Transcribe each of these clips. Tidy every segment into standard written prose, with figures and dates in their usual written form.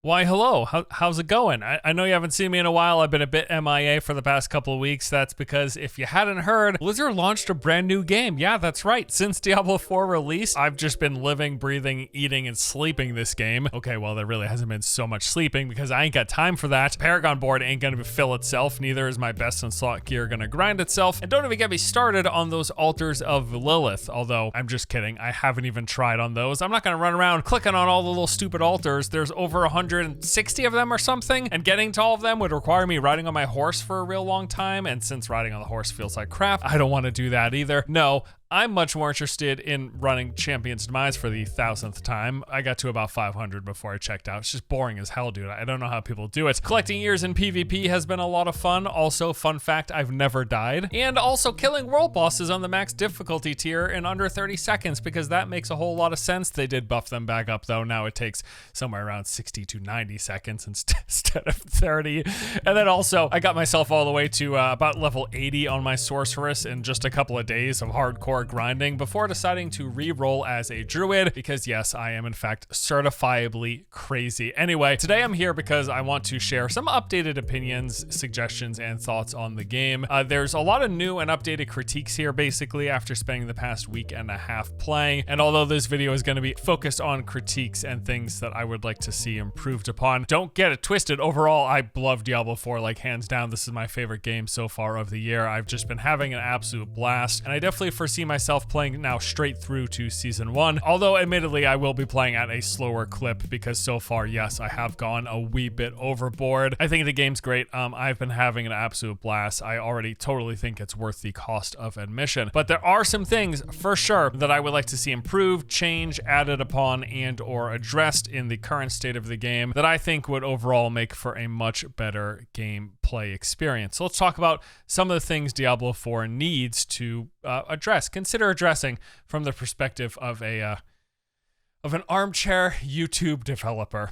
Why, hello. How's it going? I know you haven't seen me in a while. I've been a bit MIA for the past couple of weeks. That's because if you hadn't heard, Blizzard launched a brand new game. Yeah, that's right. Since Diablo 4 released, I've just been living, breathing, eating, and sleeping this game. Okay, well, there really hasn't been so much sleeping because I ain't got time for that. Paragon board ain't gonna fill itself. Neither is my best in slot gear gonna grind itself. And don't even get me started on those altars of Lilith. Although, I'm just kidding. I haven't even tried on those. I'm not gonna run around clicking on all the little stupid altars. There's over 160 of them or something, and getting to all of them would require me riding on my horse for a real long time, and since riding on the horse feels like crap, I don't want to do that either. No, I'm much more interested in running Champion's Demise for the 1000th time. I got to about 500 before I checked out. It's just boring as hell, dude. I don't know how people do it. Collecting years in PvP has been a lot of fun. Also, fun fact, I've never died. And also killing world bosses on the max difficulty tier in under 30 seconds, because that makes a whole lot of sense. They did buff them back up though. Now it takes somewhere around 60 to 90 seconds instead of 30. And then also, I got myself all the way to about level 80 on my sorceress in just a couple of days of hardcore grinding before deciding to re-roll as a druid, because yes, I am in fact certifiably crazy. Anyway, today I'm here because I want to share some updated opinions, suggestions, and thoughts on the game. There's a lot of new and updated critiques here basically after spending the past week and a half playing, and although this video is going to be focused on critiques and things that I would like to see improved upon, don't get it twisted. Overall, I love Diablo 4, like hands down. This is my favorite game so far of the year. I've just been having an absolute blast, and I definitely foresee myself playing now straight through to season 1, although admittedly I will be playing at a slower clip because so far, yes, I have gone a wee bit overboard. I think the game's great. I've been having an absolute blast. I already totally think it's worth the cost of admission, but there are some things for sure that I would like to see improved, changed, added upon, and or addressed in the current state of the game that I think would overall make for a much better gameplay experience. So let's talk about some of the things Diablo 4 needs to consider addressing from the perspective of an armchair YouTube developer.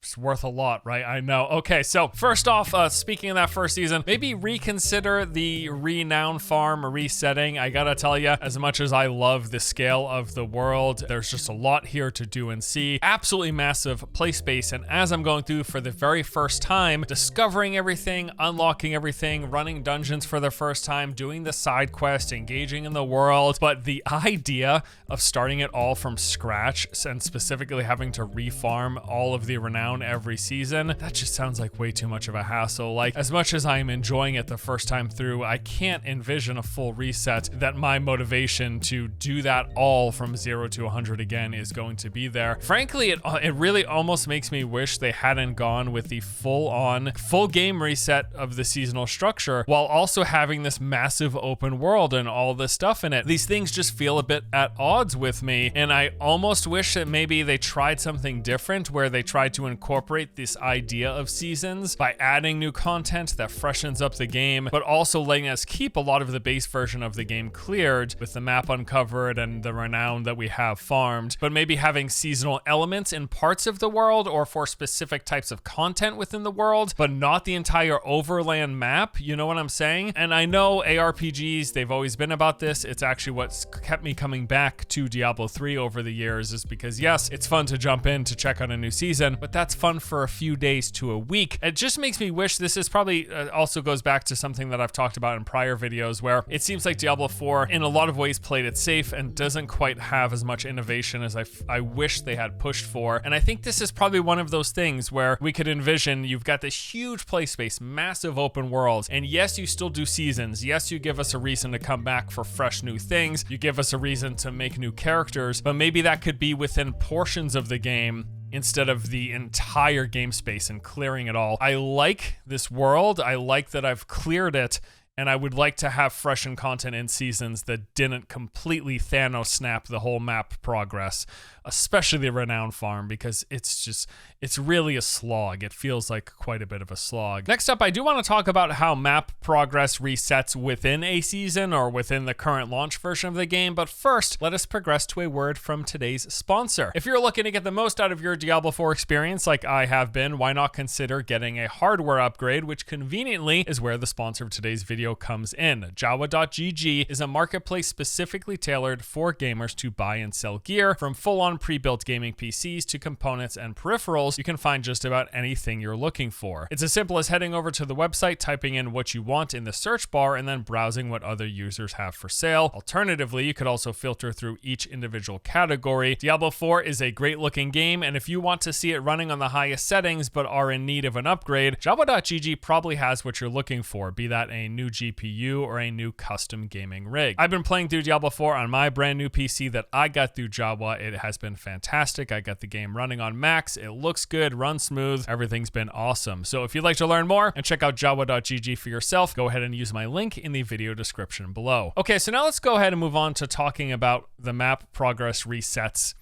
It's worth a lot, right? I know. Okay, so first off, speaking of that first season, maybe reconsider the Renown farm resetting. I gotta tell you, as much as I love the scale of the world, there's just a lot here to do and see. Absolutely massive play space, and as I'm going through for the very first time, discovering everything, unlocking everything, running dungeons for the first time, doing the side quest, engaging in the world, but the idea of starting it all from scratch and specifically having to refarm all of the Renown every season, that just sounds like way too much of a hassle. Like, as much as I'm enjoying it the first time through, I can't envision a full reset that my motivation to do that all from 0 to 100 again is going to be there. Frankly, it really almost makes me wish they hadn't gone with the full game reset of the seasonal structure while also having this massive open world and all this stuff in it. These things just feel a bit at odds with me, and I almost wish that maybe they tried something different where they tried to incorporate this idea of seasons by adding new content that freshens up the game, but also letting us keep a lot of the base version of the game cleared with the map uncovered and the renown that we have farmed, but maybe having seasonal elements in parts of the world or for specific types of content within the world, but not the entire overland map. You know what I'm saying? And I know ARPGs, they've always been about this. It's actually what's kept me coming back to Diablo 3 over the years, is because yes, it's fun to jump in to check out a new season, but that's fun for a few days to a week. It just makes me wish, this is probably also goes back to something that I've talked about in prior videos, where it seems like Diablo 4 in a lot of ways played it safe and doesn't quite have as much innovation as I wish they had pushed for. And I think this is probably one of those things where we could envision you've got this huge play space, massive open worlds, and yes, you still do seasons. Yes, you give us a reason to come back for fresh new things. You give us a reason to make new characters, but maybe that could be within portions of the game instead of the entire game space and clearing it all. I like this world. I like that I've cleared it, and I would like to have freshened content in seasons that didn't completely Thanos snap the whole map progress, especially the Renown farm, because it's really a slog. It feels like quite a bit of a slog. Next up, I do want to talk about how map progress resets within a season or within the current launch version of the game, but first, let us progress to a word from today's sponsor. If you're looking to get the most out of your Diablo 4 experience like I have been, why not consider getting a hardware upgrade, which conveniently is where the sponsor of today's video video comes in. Jawa.gg is a marketplace specifically tailored for gamers to buy and sell gear. From full-on pre-built gaming PCs to components and peripherals, you can find just about anything you're looking for. It's as simple as heading over to the website, typing in what you want in the search bar, and then browsing what other users have for sale. Alternatively, you could also filter through each individual category. Diablo 4 is a great looking game, and if you want to see it running on the highest settings but are in need of an upgrade, Jawa.gg probably has what you're looking for, be that a new GPU or a new custom gaming rig. I've been playing through Diablo 4 on my brand new PC that I got through Jawa. It has been fantastic. I got the game running on max. It looks good, runs smooth. Everything's been awesome. So if you'd like to learn more and check out Jawa.gg for yourself, go ahead and use my link in the video description below. Okay, so now let's go ahead and move on to talking about the map progress resets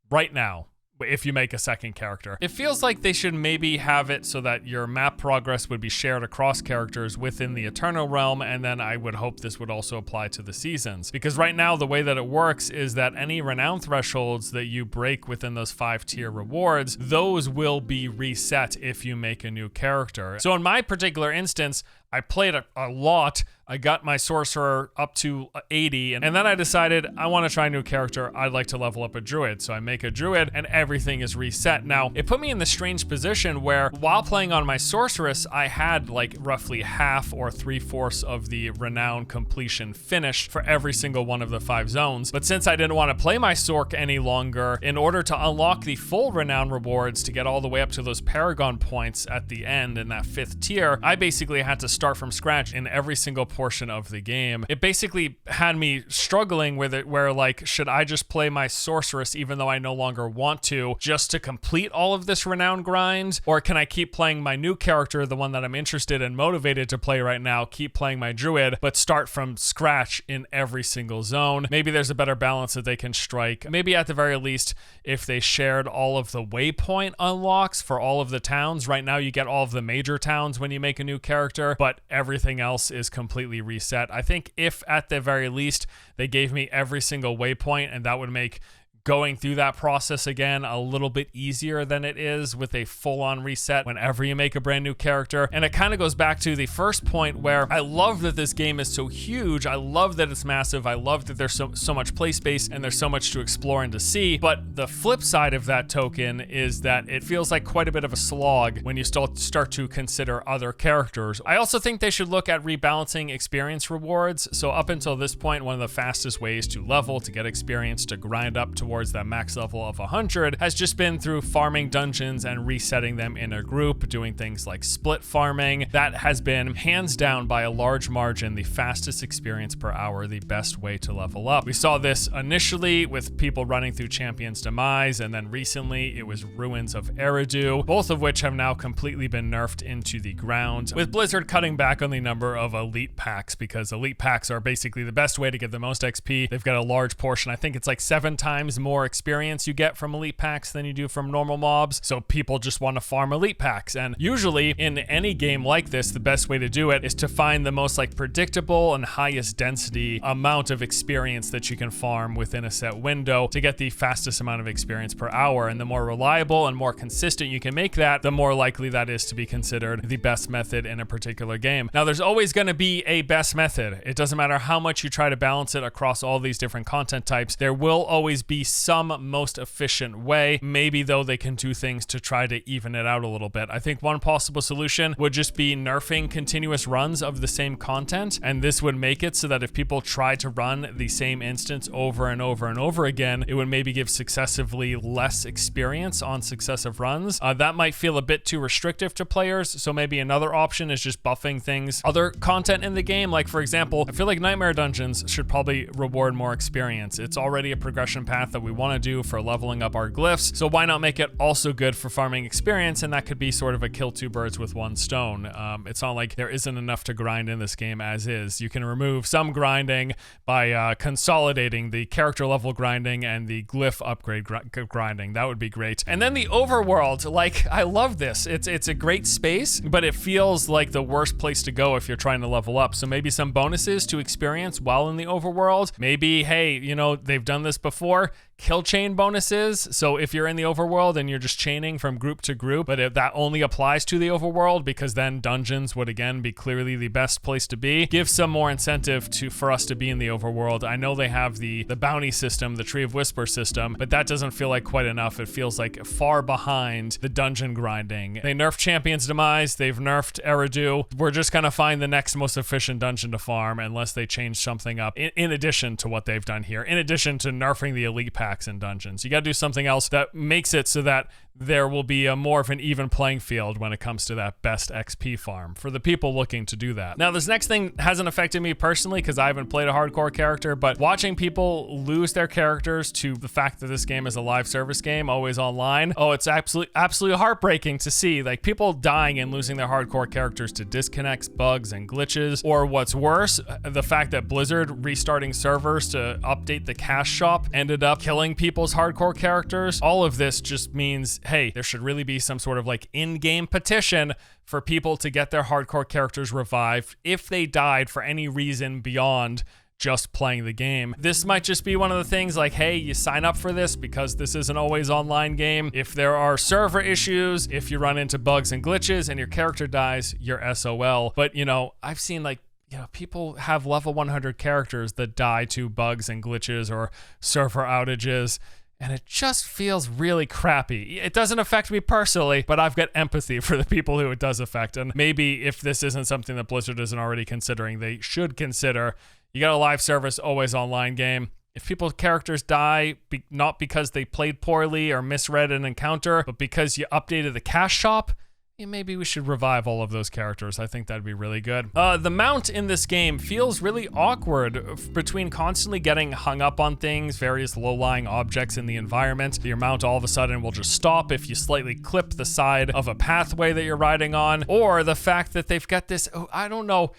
right now. If you make a second character, it feels like they should maybe have it so that your map progress would be shared across characters within the Eternal Realm, and then I would hope this would also apply to the seasons. Because right now, the way that it works is that any renown thresholds that you break within those 5-tier rewards, those will be reset if you make a new character. So in my particular instance, I played a lot. I got my sorcerer up to 80, and then I decided I want to try a new character. I'd like to level up a druid. So I make a druid and everything is reset. Now, it put me in the strange position where while playing on my sorceress, I had like roughly half or 3/4 of the renown completion finished for every single one of the 5 zones. But since I didn't want to play my sorc any longer, in order to unlock the full renown rewards to get all the way up to those paragon points at the end in that 5th tier, I basically had to start from scratch in every single portion of the game. It basically had me struggling with it where like, should I just play my sorceress even though I no longer want to, just to complete all of this renown grind? Or can I keep playing my new character, the one that I'm interested and motivated to play right now, keep playing my druid, but start from scratch in every single zone? Maybe there's a better balance that they can strike. Maybe at the very least, if they shared all of the waypoint unlocks for all of the towns. Right now you get all of the major towns when you make a new character, but everything else is completely reset. I think if at the very least they gave me every single waypoint, and that would make going through that process again a little bit easier than it is with a full-on reset whenever you make a brand new character. And it kind of goes back to the first point where I love that this game is so huge. I love that it's massive. I love that there's so much play space and there's so much to explore and to see. But the flip side of that token is that it feels like quite a bit of a slog when you start to consider other characters. I also think they should look at rebalancing experience rewards. So up until this point, one of the fastest ways to level, to get experience, to grind up towards that max level of 100 has just been through farming dungeons and resetting them in a group, doing things like split farming. That has been hands down by a large margin the fastest experience per hour, the best way to level up. We saw this initially with people running through Champion's Demise, and then recently it was Ruins of Eridu, both of which have now completely been nerfed into the ground, with Blizzard cutting back on the number of elite packs, because elite packs are basically the best way to get the most XP. They've got a large portion. I think it's like 7 times more experience you get from elite packs than you do from normal mobs. So people just want to farm elite packs. And usually in any game like this, the best way to do it is to find the most like predictable and highest density amount of experience that you can farm within a set window to get the fastest amount of experience per hour. And the more reliable and more consistent you can make that, the more likely that is to be considered the best method in a particular game. Now, there's always going to be a best method. It doesn't matter how much you try to balance it across all these different content types. There will always be some most efficient way. Maybe though they can do things to try to even it out a little bit. I think one possible solution would just be nerfing continuous runs of the same content, and this would make it so that if people try to run the same instance over and over and over again, it would maybe give successively less experience on successive runs. That might feel a bit too restrictive to players, so maybe another option is just buffing things, other content in the game. Like for example, I feel like Nightmare Dungeons should probably reward more experience. It's already a progression path that we want to do for leveling up our glyphs, so why not make it also good for farming experience? And that could be sort of a kill 2 birds with 1 stone. It's not like there isn't enough to grind in this game as is. You can remove some grinding by consolidating the character level grinding and the glyph upgrade grinding. That would be great. And then the overworld, like, I love this. It's a great space, but it feels like the worst place to go if you're trying to level up. So maybe some bonuses to experience while in the overworld. Maybe, hey, you know, they've done this before. kill chain bonuses. So if you're in the overworld and you're just chaining from group to group, but if that only applies to the overworld, because then dungeons would again be clearly the best place to be, give some more incentive for us to be in the overworld. I know they have the bounty system, the Tree of Whisper system, but that doesn't feel like quite enough. It feels like far behind the dungeon grinding. They nerfed Champion's Demise, they've nerfed Eridu. We're just gonna find the next most efficient dungeon to farm unless they change something up in addition to what they've done here, in addition to nerfing the elite packs in dungeons. You gotta do something else that makes it so that there will be a more of an even playing field when it comes to that best XP farm for the people looking to do that. Now, this next thing hasn't affected me personally because I haven't played a hardcore character, but watching people lose their characters to the fact that this game is a live service game, always online, oh, it's absolutely heartbreaking to see, like, people dying and losing their hardcore characters to disconnects, bugs, and glitches, or what's worse, the fact that Blizzard restarting servers to update the cash shop ended up killing people's hardcore characters. All of this just means, hey, there should really be some sort of like in-game petition for people to get their hardcore characters revived if they died for any reason beyond just playing the game. This might just be one of the things like, hey, you sign up for this because this is an always online game. If there are server issues, if you run into bugs and glitches and your character dies, you're SOL. But, you know, I've seen like, you know, people have level 100 characters that die to bugs and glitches or server outages, and it just feels really crappy. It doesn't affect me personally, but I've got empathy for the people who it does affect. And maybe if this isn't something that Blizzard isn't already considering, they should consider. You got a live service, always online game. If people's characters die, not because they played poorly or misread an encounter, but because you updated the cash shop, maybe we should revive all of those characters. I think that'd be really good. The mount in this game feels really awkward between constantly getting hung up on things, various low-lying objects in the environment. Your mount all of a sudden will just stop if you slightly clip the side of a pathway that you're riding on, or the fact that they've got this, I don't know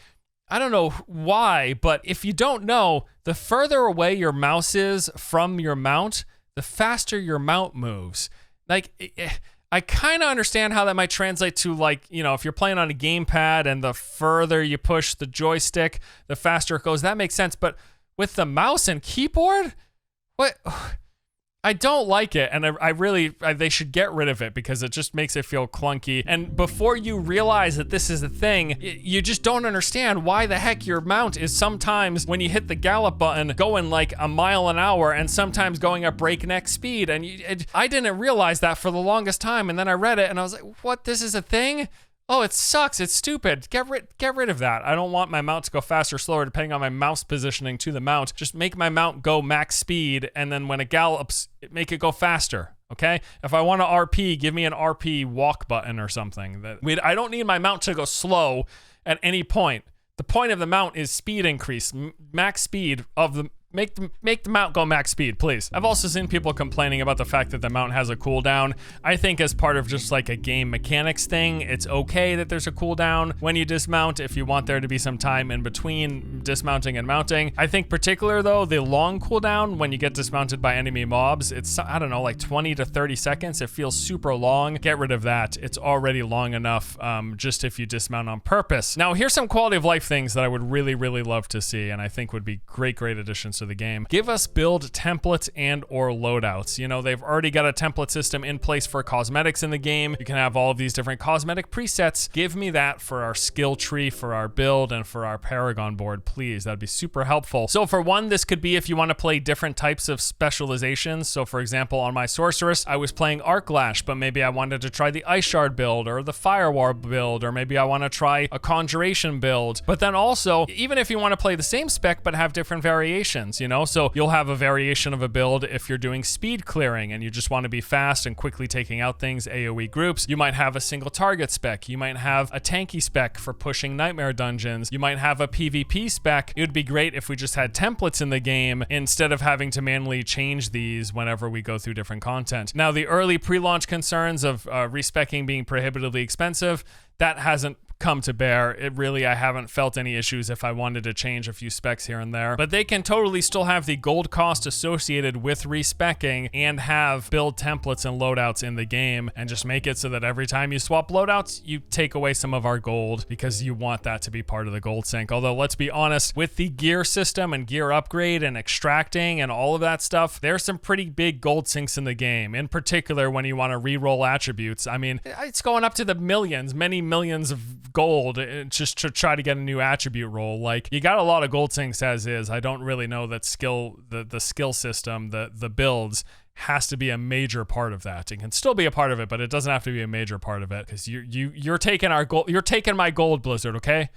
why, but if you don't know, the further away your mouse is from your mount, the faster your mount moves. Like, I kind of understand how that might translate to, like, you know, if you're playing on a gamepad and the further you push the joystick, the faster it goes. That makes sense. But with the mouse and keyboard, what? I don't like it, and they should get rid of it because it just makes it feel clunky. And before you realize that this is a thing, you just don't understand why the heck your mount is sometimes, when you hit the gallop button, going like a mile an hour and sometimes going at breakneck speed. And I didn't realize that for the longest time, and then I read it and I was like, what, this is a thing? Oh, it sucks. It's stupid. Get rid of that. I don't want my mount to go faster or slower depending on my mouse positioning to the mount. Just make my mount go max speed, and then when it gallops, make it go faster, okay? If I want to RP, give me an RP walk button or something. I don't need my mount to go slow at any point. The point of the mount is speed increase, max speed of the... Make the mount go max speed, please. I've also seen people complaining about the fact that the mount has a cooldown. I think as part of just like a game mechanics thing, it's okay that there's a cooldown when you dismount if you want there to be some time in between dismounting and mounting. I think particular though, the long cooldown when you get dismounted by enemy mobs, it's, I don't know, like 20 to 30 seconds. It feels super long. Get rid of that. It's already long enough just if you dismount on purpose. Now, here's some quality of life things that I would really, really love to see, and I think would be great additions to the game. Give us build templates and or loadouts. You know, they've already got a template system in place for cosmetics in the game. You can have all of these different cosmetic presets. Give me that for our skill tree, for our build, and for our Paragon board, please. That'd be super helpful. So for one, this could be if you want to play different types of specializations. So for example, on my Sorceress, I was playing Arc Lash, but maybe I wanted to try the Ice Shard build or the Fire War build, or maybe I want to try a Conjuration build. But then also, even if you want to play the same spec but have different variations, you know, so you'll have a variation of a build if you're doing speed clearing and you just want to be fast and quickly taking out things, AoE groups. You might have a single target spec. You might have a tanky spec for pushing nightmare dungeons. You might have a PvP spec. It would be great if we just had templates in the game instead of having to manually change these whenever we go through different content. Now, the early pre-launch concerns of respecing being prohibitively expensive, that hasn't come to bear. I haven't felt any issues if I wanted to change a few specs here and there. But they can totally still have the gold cost associated with respecking and have build templates and loadouts in the game, and just make it so that every time you swap loadouts, you take away some of our gold because you want that to be part of the gold sink. Although, let's be honest, with the gear system and gear upgrade and extracting and all of that stuff, there's some pretty big gold sinks in the game, in particular when you want to re-roll attributes. I mean, it's going up to the millions, many millions of gold just to try to get a new attribute roll. Like, you got a lot of gold sinks as is. I don't really know that the skill system, the builds, has to be a major part of that. It can still be a part of it, but it doesn't have to be a major part of it, because you're taking our gold. You're taking my gold, Blizzard, okay?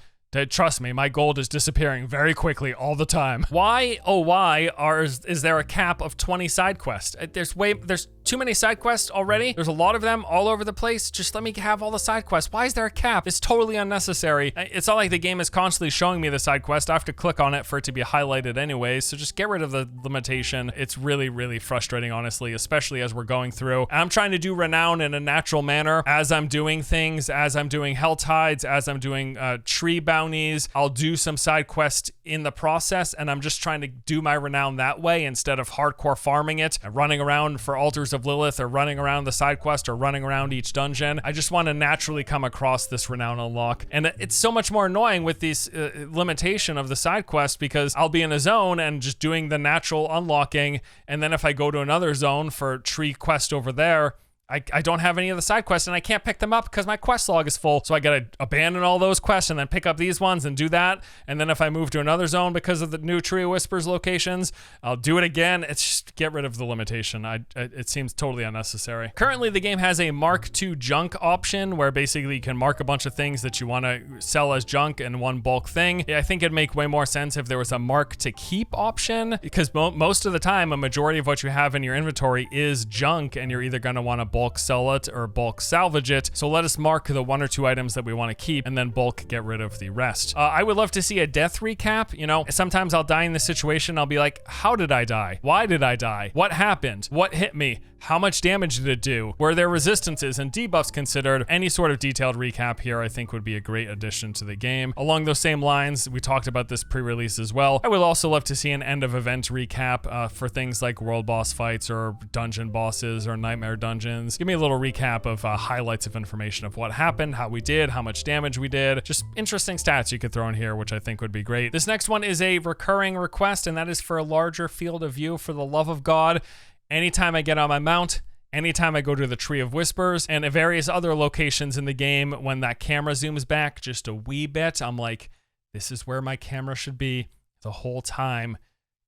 Trust me, my gold is disappearing very quickly all the time. Why, oh why, is there a cap of 20 side quests? There's too many side quests already. There's a lot of them all over the place. Just let me have all the side quests. Why is there a cap? It's totally unnecessary. It's not like the game is constantly showing me the side quest. I have to click on it for it to be highlighted anyways, so just get rid of the limitation. It's really, really frustrating, honestly, especially as we're going through. I'm trying to do Renown in a natural manner as I'm doing things, as I'm doing Hell Tides, as I'm doing tree bounties. I'll do some side quests in the process, and I'm just trying to do my Renown that way instead of hardcore farming it and running around for Altars of Lilith or running around the side quest or running around each dungeon. I just want to naturally come across this Renown unlock, and it's so much more annoying with these limitation of the side quest, because I'll be in a zone and just doing the natural unlocking, and then if I go to another zone for tree quest over there, I don't have any of the side quests, and I can't pick them up because my quest log is full. So I gotta abandon all those quests and then pick up these ones and do that. And then if I move to another zone because of the new Tree of Whispers locations, I'll do it again. It's just get rid of the limitation. It seems totally unnecessary. Currently, the game has a Mark II junk option where basically you can mark a bunch of things that you want to sell as junk in one bulk thing. I think it'd make way more sense if there was a mark to keep option, because most of the time, a majority of what you have in your inventory is junk, and you're either going to want to bulk sell it or bulk salvage it. So let us mark the 1 or 2 items that we want to keep and then bulk get rid of the rest. I would love to see a death recap. You know, sometimes I'll die in this situation. I'll be like, how did I die? Why did I die? What happened? What hit me? How much damage did it do? Were there resistances and debuffs considered? Any sort of detailed recap here I think would be a great addition to the game. Along those same lines, we talked about this pre-release as well. I would also love to see an end of event recap for things like world boss fights or dungeon bosses or nightmare dungeons. Give me a little recap of highlights of information of what happened, how we did, how much damage we did. Just interesting stats you could throw in here, which I think would be great. This next one is a recurring request, and that is for a larger field of view. For the love of God, anytime I get on my mount, anytime I go to the Tree of Whispers and various other locations in the game, when that camera zooms back just a wee bit, I'm like, this is where my camera should be the whole time.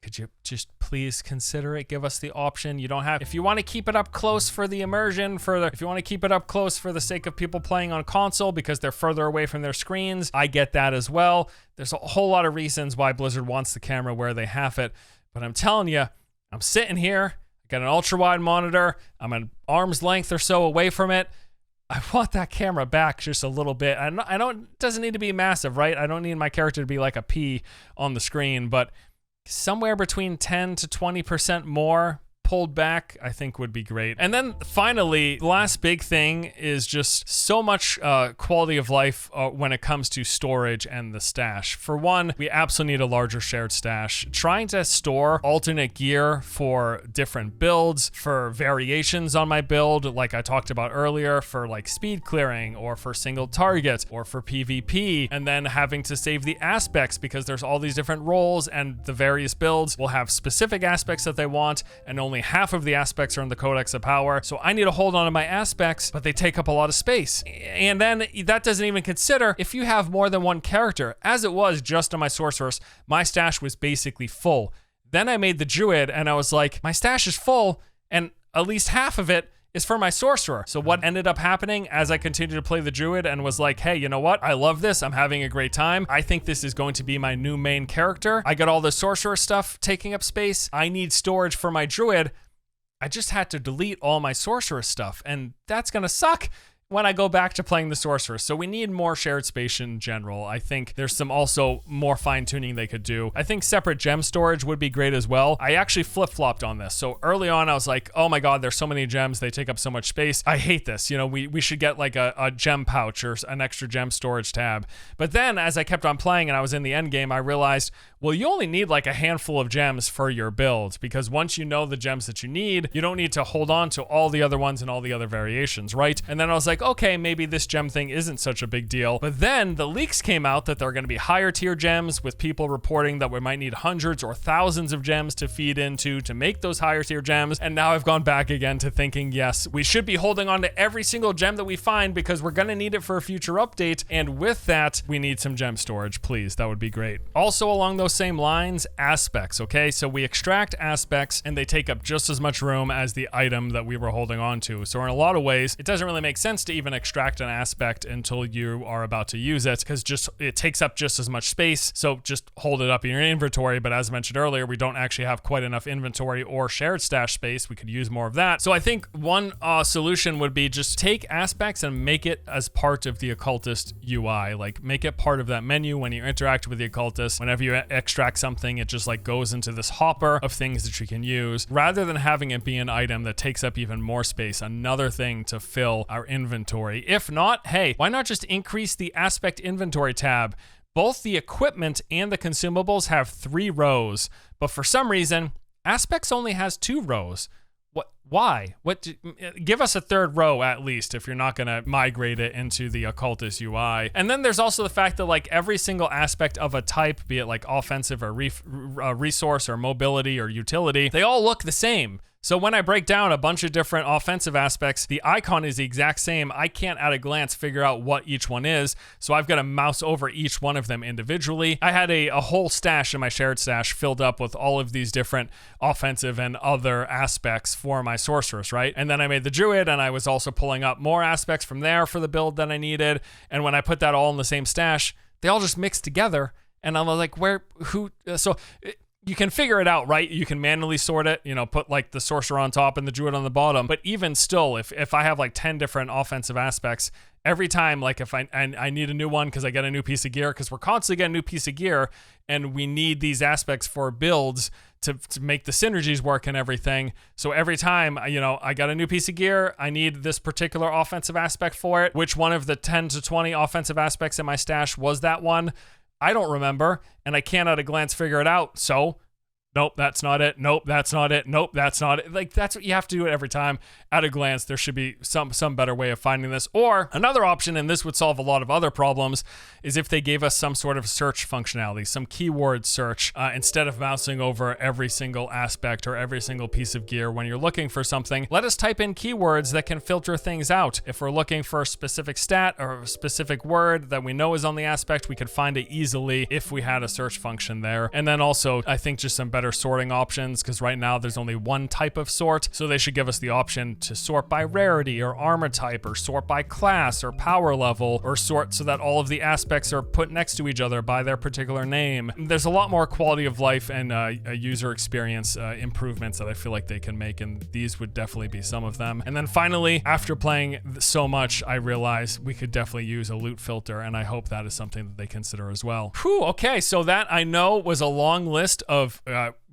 Could you just please consider it? Give us the option. You don't have, if you want to keep it up close for the immersion, if you want to keep it up close for the sake of people playing on console because they're further away from their screens, I get that as well. There's a whole lot of reasons why Blizzard wants the camera where they have it, but I'm telling you, I'm sitting here, got an ultra wide monitor, I'm an arm's length or so away from it. I want that camera back just a little bit. It doesn't need to be massive, right? I don't need my character to be like a P on the screen, but somewhere between 10 to 20% more pulled back, I think would be great. And then finally, the last big thing is just so much quality of life when it comes to storage and the stash. For one, we absolutely need a larger shared stash. Trying to store alternate gear for different builds, for variations on my build, like I talked about earlier, for like speed clearing or for single target or for PvP, and then having to save the aspects because there's all these different roles and the various builds will have specific aspects that they want, and only half of the aspects are in the Codex of Power. So I need to hold on to my aspects, but they take up a lot of space. And then that doesn't even consider if you have more than one character. As it was just on my Sorceress, my stash was basically full. Then I made the Druid and I was like, my stash is full and at least half of it is for my Sorcerer. So what ended up happening as I continued to play the Druid and was like, hey, you know what? I love this. I'm having a great time. I think this is going to be my new main character. I got all the Sorcerer stuff taking up space. I need storage for my Druid. I just had to delete all my Sorcerer stuff, and that's gonna suck when I go back to playing the sorceress. So we need more shared space in general. I think there's some also more fine tuning they could do. I think separate gem storage would be great as well. I actually flip-flopped on this. So early on I was like, oh my God, there's so many gems. They take up so much space. I hate this. You know, we should get like a gem pouch or an extra gem storage tab. But then as I kept on playing and I was in the end game, I realized, well, you only need like a handful of gems for your build, because once you know the gems that you need, you don't need to hold on to all the other ones and all the other variations, right? And then I was like, okay, maybe this gem thing isn't such a big deal. But then the leaks came out that there are going to be higher tier gems, with people reporting that we might need hundreds or thousands of gems to feed into to make those higher tier gems. And now I've gone back again to thinking, yes, we should be holding on to every single gem that we find, because we're going to need it for a future update. And with that, we need some gem storage, please. That would be great. Also along those same lines, aspects, okay? So we extract aspects and they take up just as much room as the item that we were holding on to. So in a lot of ways, it doesn't really make sense to even extract an aspect until you are about to use it, because it takes up just as much space. So just hold it up in your inventory. But as mentioned earlier, we don't actually have quite enough inventory or shared stash space. We could use more of that. So I think one solution would be just take aspects and make it as part of the occultist UI. Like make it part of that menu when you interact with the occultist. Whenever you extract something, it just like goes into this hopper of things that you can use, rather than having it be an item that takes up even more space, another thing to fill our inventory. If not, hey, why not just increase the aspect inventory tab? Both the equipment and the consumables have 3 rows, but for some reason, aspects only has 2 rows. Why? Give us a 3rd row at least if you're not going to migrate it into the occultist UI. And then there's also the fact that like every single aspect of a type, be it like offensive or resource or mobility or utility, they all look the same. So when I break down a bunch of different offensive aspects, the icon is the exact same. I can't at a glance figure out what each one is, so I've got to mouse over each one of them individually. I had a whole stash in my shared stash filled up with all of these different offensive and other aspects for my sorceress, right? And then I made the druid, and I was also pulling up more aspects from there for the build that I needed. And when I put that all in the same stash, they all just mixed together. And I was like, you can figure it out, right? You can manually sort it, put like the sorcerer on top and the druid on the bottom. But even still, if I have like 10 different offensive aspects, every time, like if I need a new one because I get a new piece of gear, because we're constantly getting a new piece of gear and we need these aspects for builds to make the synergies work and everything. So every time, I got a new piece of gear, I need this particular offensive aspect for it. Which one of the 10 to 20 offensive aspects in my stash was that one? I don't remember, and I can't at a glance figure it out. So, nope, that's not it. Nope, that's not it. Nope, that's not it. Like, that's what you have to do every time. At a glance, there should be some better way of finding this. Or another option, and this would solve a lot of other problems, is if they gave us some sort of search functionality, some keyword search, instead of mousing over every single aspect or every single piece of gear when you're looking for something. Let us type in keywords that can filter things out. If we're looking for a specific stat or a specific word that we know is on the aspect, we could find it easily if we had a search function there. And then also, I think just some better sorting options, because right now there's only one type of sort, so they should give us the option to sort by rarity or armor type, or sort by class or power level, or sort so that all of the aspects are put next to each other by their particular name. There's a lot more quality of life and user experience improvements that I feel like they can make, and these would definitely be some of them. And then finally, after playing so much, I realized we could definitely use a loot filter, and I hope that is something that they consider as well. Whew, okay, so that I know was a long list of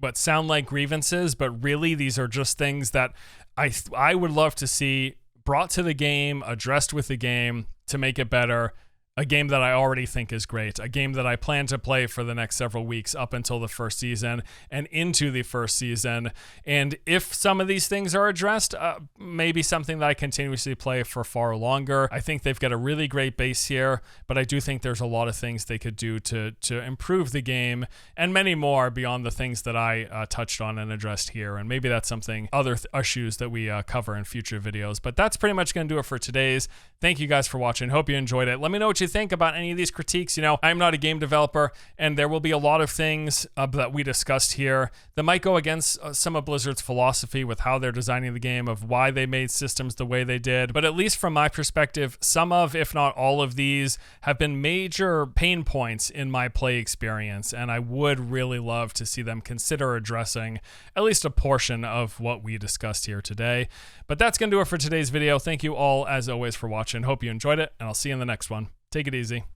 what sound like grievances, but really these are just things that I would love to see brought to the game, addressed with the game to make it better. A game that I already think is great, a game that I plan to play for the next several weeks up until the first season and into the first season. And if some of these things are addressed, maybe something that I continuously play for far longer. I think they've got a really great base here, but I do think there's a lot of things they could do to improve the game, and many more beyond the things that I touched on and addressed here. And maybe that's something, other issues that we cover in future videos. But that's pretty much going to do it for today's. Thank you guys for watching. Hope you enjoyed it. Let me know what you you think about any of these critiques. You know, I'm not a game developer, and there will be a lot of things that we discussed here that might go against some of Blizzard's philosophy with how they're designing the game, of why they made systems the way they did. But at least from my perspective, some of, if not all of these, have been major pain points in my play experience, and I would really love to see them consider addressing at least a portion of what we discussed here today. But that's going to do it for today's video. Thank you all, as always, for watching. Hope you enjoyed it, and I'll see you in the next one. Take it easy.